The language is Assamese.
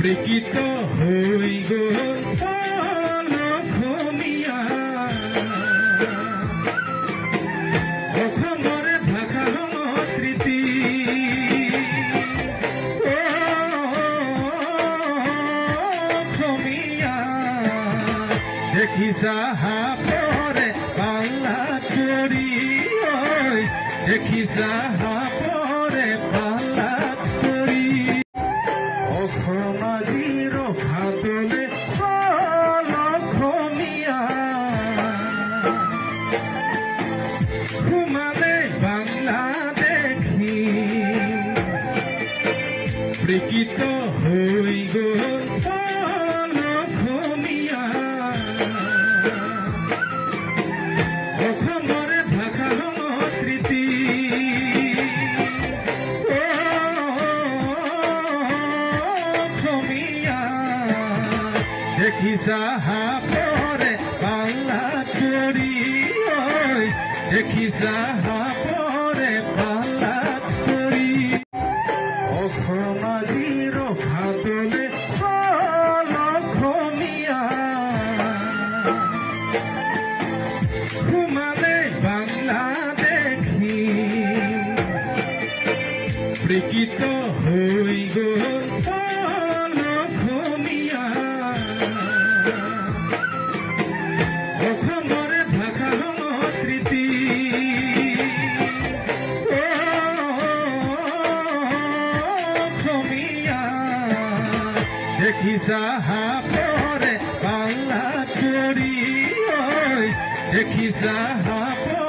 বিকৃত হৈ গ'ল অসমীয়া অসমৰে ভাষা সংস্কৃতি অসমীয়া দেখিছা হাপৰে পাল্লা কৰি দেখিছা হাপৰে পাল্লা কৰি অসমীৰ ভাতলে অসমীয়া সোমালে বাংলাদেশী বিকৃত হৈ গ'ল অসমীয়া অসমৰে ভাষা সংস্কৃতি অসমীয়া দেখিছা হাপৰে পাল্লা কৰি দেখিছা হাপৰে পাল্লা কৰি অসমীৰ ভাতলে অসমীয়া সোমালে বাংলাদেশী বিকৃত হৈ গ'ল অসমীয়া অসমৰে ভাষা সংস্কৃতি অসমীয়া দেখিছা হাপৰে পাল্লা কৰি দেখিছা হাপৰে